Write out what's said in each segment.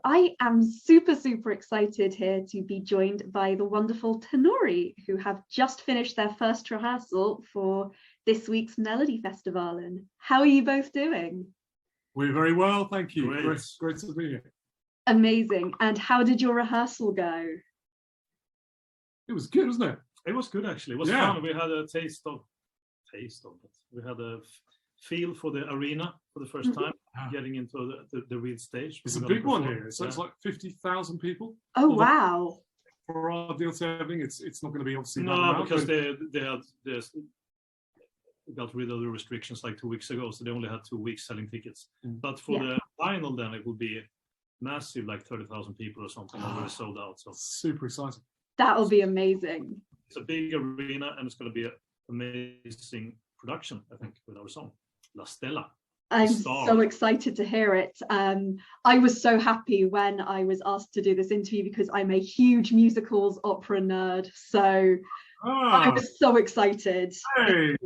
I am super, super excited here to be joined by the wonderful Tenori, who have just finished their first rehearsal for this week's Melodifestivalen. How are you both doing? We're very well, thank you. Great to be here. Amazing. And how did your rehearsal go? It was good, wasn't it? It was good, actually. It was fun. We had a taste of it. We had a feel for the arena for the first time, getting into the real stage. It's a big one here. So it's like 50,000 people. Oh, wow. For our deal saving, it's not going to be obviously. No, because they got rid of the restrictions like 2 weeks ago, so they only had 2 weeks selling tickets. But for the final, then it will be massive, like 30,000 people or something, already sold out. So super exciting. That'll be amazing. It's a big arena, and it's going to be an amazing production, I think, with our song, La Stella. I'm so excited to hear it. I was so happy when I was asked to do this interview because I'm a huge musicals opera nerd. So I was so excited. Hey.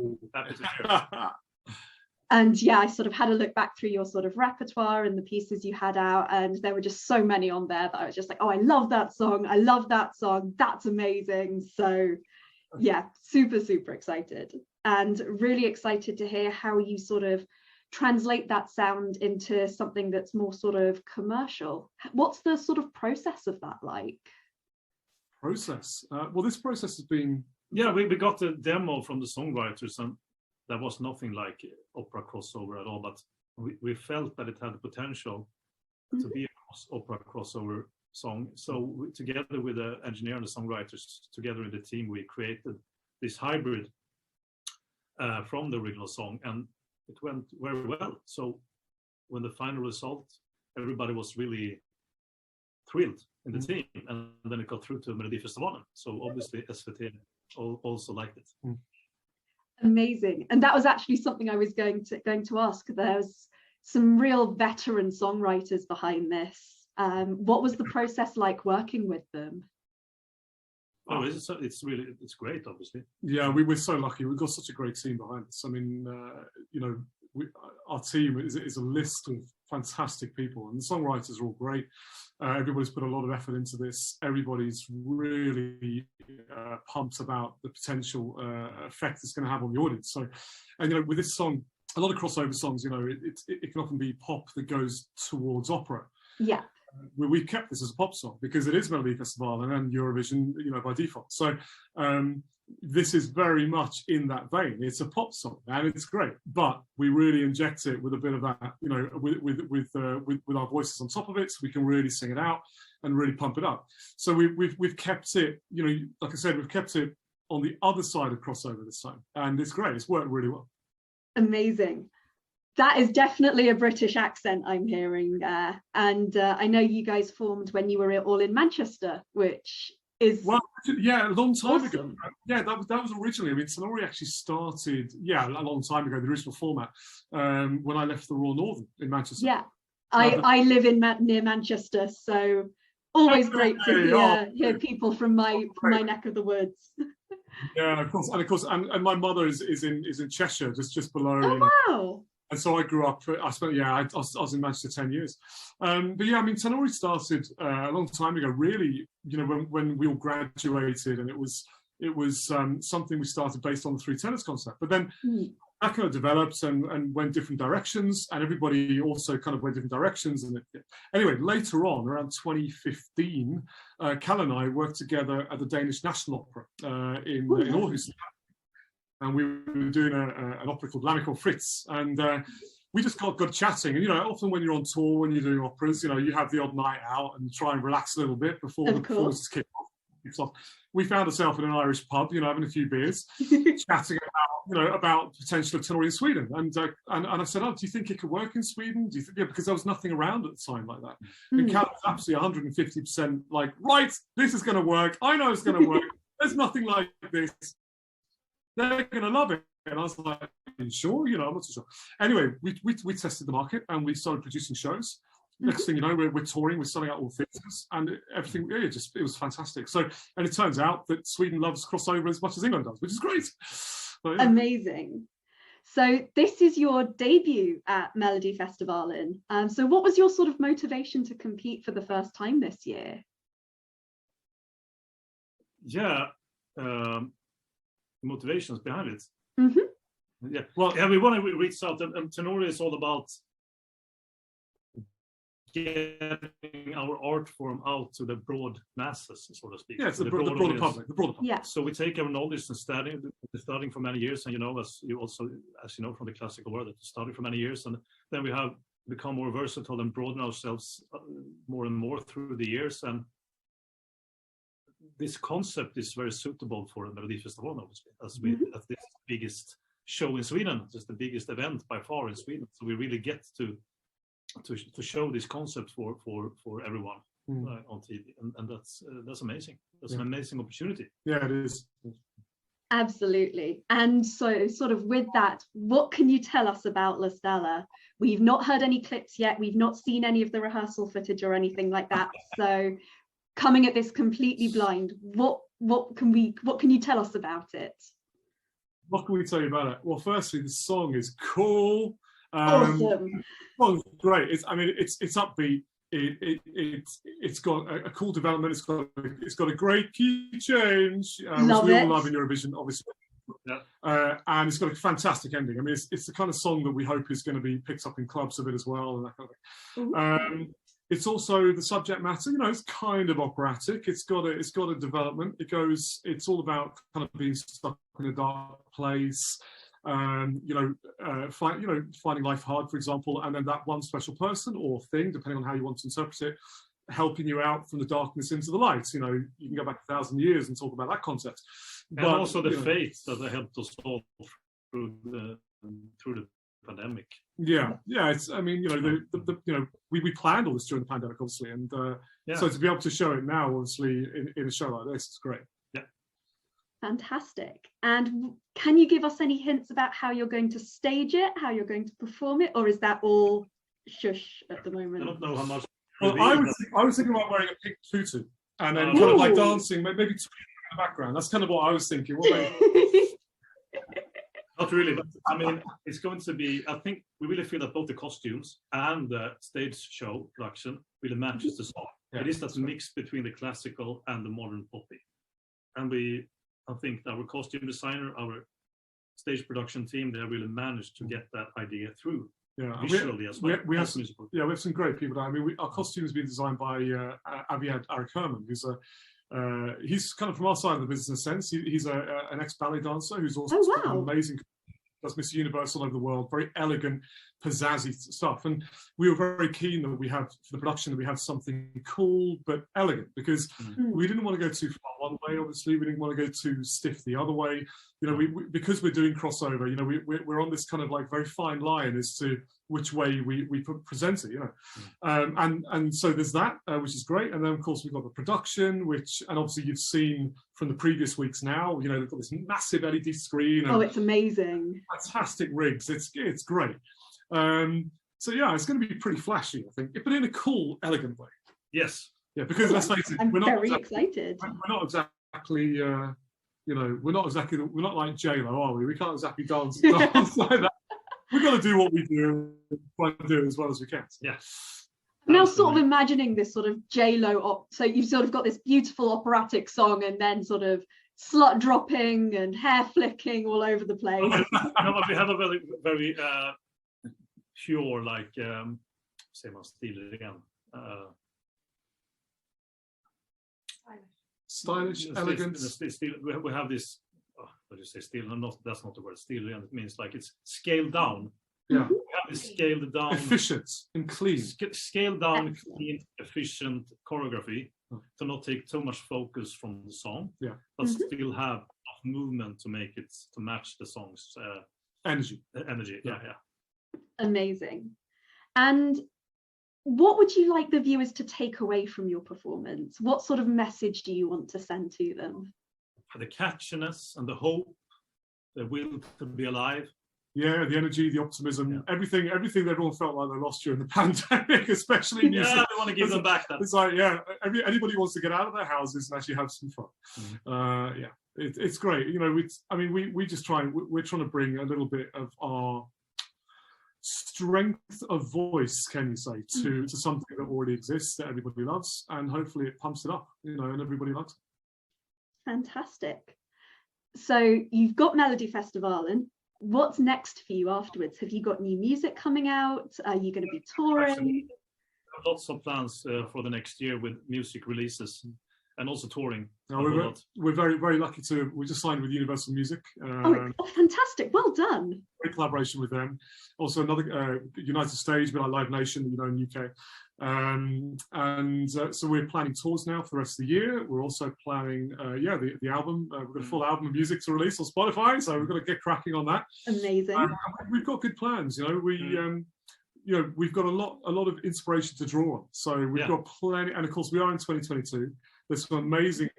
And yeah, I sort of had a look back through your sort of repertoire and the pieces you had out, and there were just so many on there that I was just like, oh, I love that song. I love that song. That's amazing. So yeah, super, super excited, and really excited to hear how you sort of translate that sound into something that's more sort of commercial. What's the sort of process of that like? Process? Well, this process has been... Yeah, we got the demo from the songwriters, and that was nothing like opera crossover at all, but we felt that it had the potential to be a opera crossover song. So together with the engineer and the songwriters, together in the team, we created this hybrid from the original song, and it went very well. So when the final result, everybody was really thrilled in the team, and then it got through to Melodifestivalen. So obviously SVT also liked it. Amazing. And that was actually something I was going to ask. There's some real veteran songwriters behind this. What was the process like working with them? Oh, it's great, obviously. Yeah, we're so lucky. We've got such a great team behind us. I mean, our team is a list of fantastic people, and the songwriters are all great. Everybody's put a lot of effort into this. Everybody's really pumped about the potential effect it's going to have on the audience. So, and with this song, a lot of crossover songs, it can often be pop that goes towards opera. Yeah. We kept this as a pop song because it is Melodifestivalen and Eurovision, by default. So this is very much in that vein. It's a pop song and it's great, but we really inject it with a bit of that, with our voices on top of it, so we can really sing it out and really pump it up. So we've kept it, like I said, we've kept it on the other side of crossover this time, and it's great. It's worked really well. Amazing. That is definitely a British accent I'm hearing, and I know you guys formed when you were all in Manchester, which is a long time awesome. ago. Yeah, that was originally. I mean, Tenori actually started a long time ago. The original format when I left the Royal Northern in Manchester. Yeah, I live near Manchester, so always great to hear people from my neck of the woods. Yeah, of course, and my mother is in Cheshire, just below. Oh wow. And so I grew up. I was in Manchester 10 years. But yeah, I mean, Tenori started a long time ago. Really, when we all graduated, and it was something we started based on the Three Tenors concept. But then that kind of developed and went different directions, and everybody also kind of went different directions. And anyway, later on, around 2015, Cal and I worked together at the Danish National Opera in Aarhus. And we were doing an opera called L'Amico Fritz, and we just got chatting. And often when you're on tour, when you're doing operas, you have the odd night out and try and relax a little bit before the performances kick off. We found ourselves in an Irish pub, having a few beers, chatting about the potential of Tenori in Sweden. And I said, oh, do you think it could work in Sweden? Do you think? Yeah, because there was nothing around at the time like that. And Cal was absolutely 150% like, right, this is going to work. I know it's going to work. There's nothing like this. They're going to love it. And I was like, sure, I'm not so sure. Anyway, we tested the market and we started producing shows. Next thing you know, we're touring, we're selling out all theatres, and everything, it was fantastic. So, and it turns out that Sweden loves crossover as much as England does, which is great. Amazing. So this is your debut at Melodifestivalen. So what was your sort of motivation to compete for the first time this year? Yeah, motivations behind it. Yeah, Well, we want to reach out, and Tenori is all about getting our art form out to the broad masses, so to speak. yeah, it's the broader public. The broader public. Yeah. So we take our knowledge and studying for many years, and as you know from the classical world, studying for many years, and then we have become more versatile and broaden ourselves more and more through the years. And this concept is very suitable for Melodifestivalen, obviously, as this biggest show in Sweden, just the biggest event by far in Sweden. So we really get to show this concept for everyone on TV, and that's amazing. That's an amazing opportunity. Yeah, it is. Absolutely. And so sort of with that, what can you tell us about La Stella? We've not heard any clips yet. We've not seen any of the rehearsal footage or anything like that. So coming at this completely blind, what can you tell us about it? What can we tell you about it? Well, firstly, the song is cool. Awesome. Well, great. It's upbeat. It's got a cool development. It's got a great key change, which we all love in Eurovision, obviously. Yeah. And it's got a fantastic ending. I mean, it's the kind of song that we hope is going to be picked up in clubs a bit as well, and that kind of thing. It's also the subject matter. It's kind of operatic. It's got a development. It's all about kind of being stuck in a dark place. Finding life hard, for example, and then that one special person or thing, depending on how you want to interpret it, helping you out from the darkness into the light. You can go back 1,000 years and talk about that concept. And also the faith that helped us all through the pandemic. Yeah. It's. I mean, we planned all this during the pandemic, obviously, and so to be able to show it now, obviously, in a show like this, is great. Fantastic. And can you give us any hints about how you're going to stage it, how you're going to perform it, or is that all shush at the moment? I don't know how much. Well, I was thinking about wearing a pink tutu and then kind of like dancing, maybe tweeting in the background. That's kind of what I was thinking. Not really, but I mean, it's going to be. I think we really feel that both the costumes and the stage show production really matches the song. Yeah. It is that mix between the classical and the modern poppy, and I think our costume designer, our stage production team, they really managed to get that idea through visually as well. We have some great people. I mean, our costume has been designed by Aviad Arik Herman, who's he's kind of from our side of the business in a sense. He's an ex-ballet dancer who's also an amazing. Does Miss Universe all over the world, very elegant, pizzazzy stuff. And we were very keen that we have, for the production, that we have something cool but elegant, because we didn't want to go too far one way, obviously. We didn't want to go too stiff the other way. Because we're doing crossover, we're on this kind of like very fine line as to which way we present it, and so there's that, which is great. And then of course we've got the production, and obviously you've seen from the previous weeks now, they've got this massive LED screen. And it's amazing. Fantastic rigs. It's great. So yeah, it's going to be pretty flashy, I think, but in a cool, elegant way. Yes. Yeah, because let's face it, we're very excited. We're not exactly. We're not like J-Lo, are we? We can't exactly dance like that. We've got to do what we do, try and do it as well as we can. Yeah. Now, sort of imagining this sort of J-Lo, so you've sort of got this beautiful operatic song, and then sort of slut dropping and hair flicking all over the place. We have a very, very pure, like, say my stil again. Stylish, elegant. We have this. What do you say? Still, that's not the word. Still, and it means like it's scaled down. Yeah. We have this scaled down, efficient and clean. Scaled down, clean, efficient choreography to not take too much focus from the song. Yeah. But still have enough movement to make it to match the song's energy. Yeah. Amazing. And what would you like the viewers to take away from your performance? What sort of message do you want to send to them? The catchiness and the hope, the will to be alive, Yeah, the energy, the optimism, everything that everyone felt like they lost during the pandemic, especially music. Yeah, I want to give them back that. It's like, anybody wants to get out of their houses and actually have some fun. It's great. You know, we just we're trying to bring a little bit of our strength of voice, can you say, to something that already exists that everybody loves, and hopefully it pumps it up, you know, and everybody loves it. Fantastic. So you've got Melodifestivalen. What's next for you afterwards? Have you got new music coming out? Are you going to be touring? Actually, lots of plans for the next year with music releases and also touring. No, we're very, very lucky we just signed with Universal Music. Fantastic. Well done. Great collaboration with them. Also another United Stage, but like Live Nation, you know, in the UK. So we're planning tours now for the rest of the year. We're also planning, the album. We've got a full album of music to release on Spotify, so we've got to get cracking on that. Amazing. We've got good plans. You know, we've got a lot of inspiration to draw on. So we've got plenty, and of course we are in 2022. There's some amazing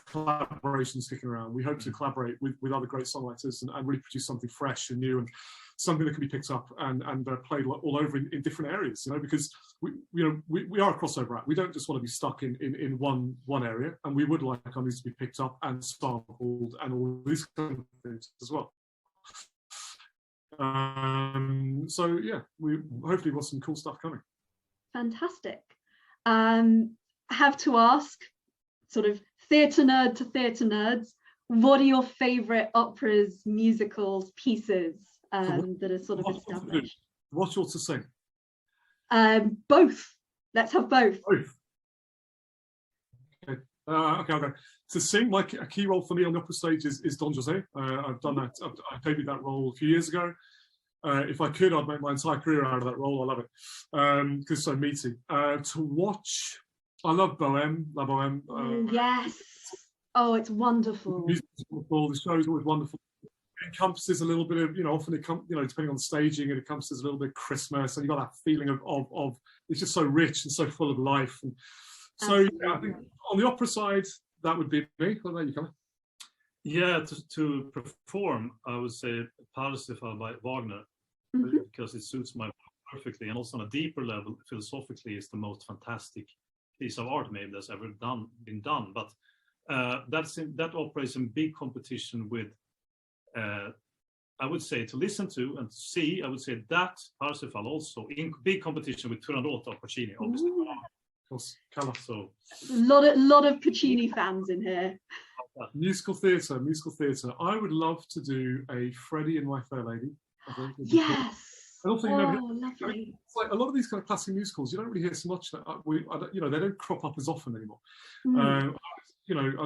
collaborations kicking around. We hope to collaborate with other great songwriters and really produce something fresh and new and something that can be picked up and played all over in different areas, you know, because we are a crossover act. We don't just want to be stuck in one area, and we would like our music to be picked up and sampled and all these kind of things as well. So yeah, we hopefully got some cool stuff coming. Fantastic. Have to ask, sort of theatre nerd to theatre nerds, what are your favourite operas, musicals, pieces that are sort of established? What you want to sing? Both. Let's have both. Okay. To sing, like a key role for me on the opera stage is Don José. I've done that. I debuted that role a few years ago. If I could, I'd make my entire career out of that role. I love it because it's so meaty. To watch, I love Bohème, La Bohème. Yes. Oh, it's wonderful. The music's wonderful. The show's always wonderful. It encompasses a little bit of, often depending on the staging, it encompasses a little bit of Christmas, and you got that feeling of it's just so rich and so full of life. And so yeah, I think on the opera side, that would be me. What about you, Colin? Yeah, to perform, I would say Parsifal by Wagner, because it suits my perfectly, and also on a deeper level, philosophically, it's the most fantastic piece of art maybe that's ever been done. But that opera is in big competition with, I would say, to listen to and to see. I would say that Parsifal also in big competition with Turandot of Puccini, obviously. So a lot of Puccini fans in here. Musical theatre. I would love to do a Freddie and My Fair Lady. Yes. And also, lovely. It's like a lot of these kind of classic musicals, you don't really hear so much that they don't crop up as often anymore. And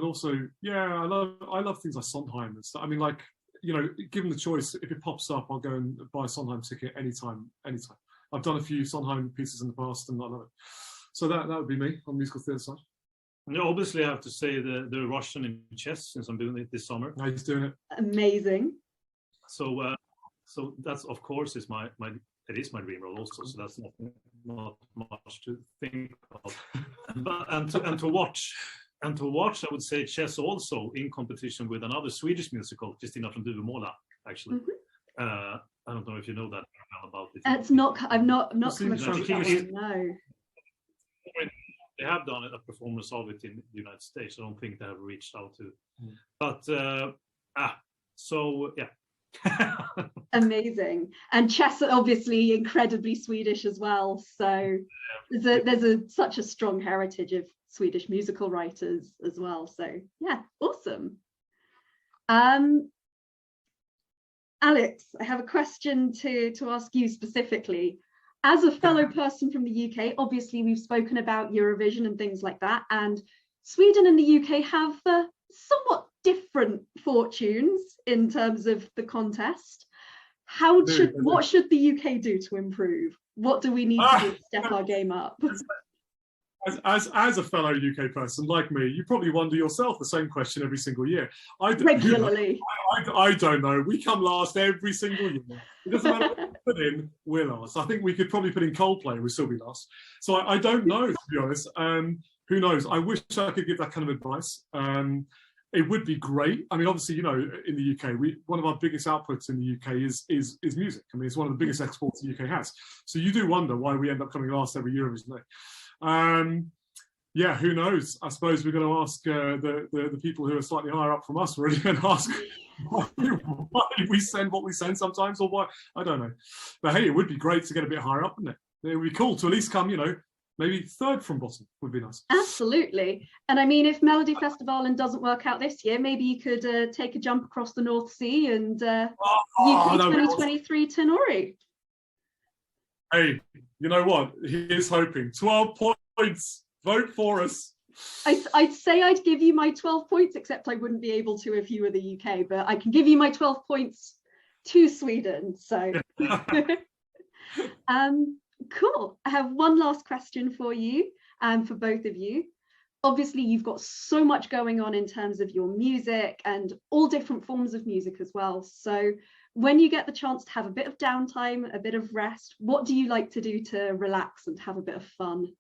also, I love things like Sondheim and stuff. I mean, like, given the choice, if it pops up, I'll go and buy a Sondheim ticket anytime. I've done a few Sondheim pieces in the past, and I love it. So that would be me on the musical theatre side. And obviously, I have to say the Russian in chess, since I'm doing it this summer. No, he's doing it. Amazing. So that's, of course, is my dream role also. So that's not much to think of. And to watch, I would say chess also in competition with another Swedish musical, Kristina från Duvemåla, actually. I don't know if you know that about it. I've not come across that one, no. They have done a performance of it in the United States. I don't think they have reached out to. But so yeah. Amazing. And chess obviously incredibly Swedish as well. So there's such a strong heritage of Swedish musical writers as well. So yeah, awesome. Alex, I have a question to ask you specifically. As a fellow person from the UK, obviously we've spoken about Eurovision and things like that, and Sweden and the UK have somewhat different fortunes in terms of the contest. What should the UK do to improve? What do we need to do to step our game up? As a fellow UK person like me, you probably wonder yourself the same question every single year. Regularly. I don't know. We come last every single year. It doesn't matter what we put in, we're last. I think we could probably put in Coldplay, we'd still be last. So I don't know, to be honest. Who knows? I wish I could give that kind of advice. it would be great. I mean, obviously, you know, in the UK, one of our biggest outputs in the UK is music. I mean, it's one of the biggest exports the UK has. So you do wonder why we end up coming last every Eurovision night. Yeah, who knows? I suppose we're going to ask the people who are slightly higher up from us really, and ask why we send what we send sometimes, or why, I don't know. But hey, it would be great to get a bit higher up, wouldn't it? It would be cool to at least come, you know, maybe third from bottom would be nice. Absolutely. And I mean, if Melodifestivalen doesn't work out this year, maybe you could take a jump across the North Sea and UK 2023 Tenori. Hey, you know what? Here's hoping. 12 points. Vote for us. I'd say I'd give you my 12 points, except I wouldn't be able to if you were the UK, but I can give you my 12 points to Sweden. So cool. I have one last question for you, for both of you. Obviously, you've got so much going on in terms of your music and all different forms of music as well. So when you get the chance to have a bit of downtime, a bit of rest, what do you like to do to relax and have a bit of fun?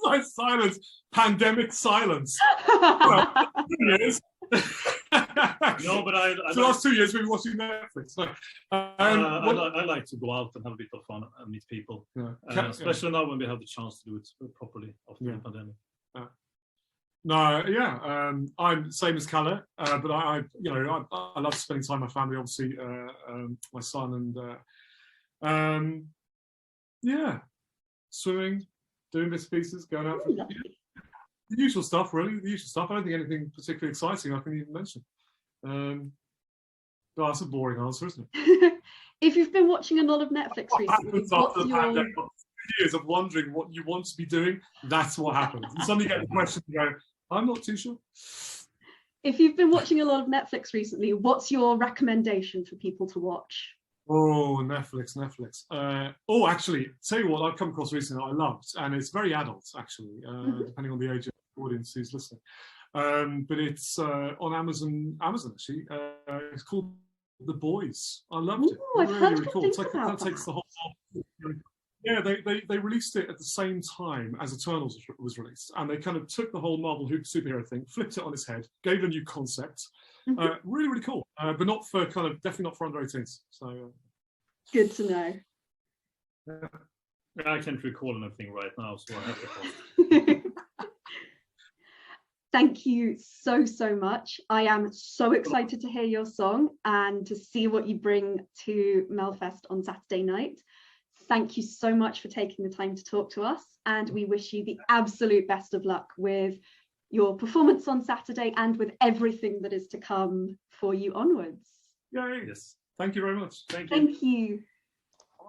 Like silence, pandemic silence. Well, 2 years. No, but the last 2 years we've been watching Netflix. So, I like to go out and have a bit of fun and meet people, especially now when we have the chance to do it properly after the pandemic. No, yeah, I'm same as Kalle, but I love spending time with my family. Obviously, my son and swimming. Doing bits and pieces, going out for the usual stuff, really. The usual stuff. I don't think anything particularly exciting I can even mention. That's a boring answer, isn't it? If you've been watching a lot of Netflix recently, what's your... 2 years of wondering what you want to be doing, that's what happens. And suddenly you get the question and go, I'm not too sure. If you've been watching a lot of Netflix recently, what's your recommendation for people to watch? Oh, Netflix. Actually, tell you what I've come across recently that I loved, and it's very adult, actually, depending on the age of the audience who's listening. But it's on Amazon actually. It's called The Boys. I loved it. I've heard really cool. It's like that takes the whole. Yeah, they released it at the same time as Eternals was released, and they kind of took the whole Marvel superhero thing, flipped it on its head, gave it a new concept. Really, really cool, but not for definitely not for under 18s. So good to know. I can't recall anything right now, so I have to pause. Thank you so much. I am so excited to hear your song and to see what you bring to Melfest on Saturday night. Thank you so much for taking the time to talk to us, and we wish you the absolute best of luck with your performance on Saturday and with everything that is to come for you onwards. Yay. Yes. Thank you very much. Thank you.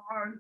Bye.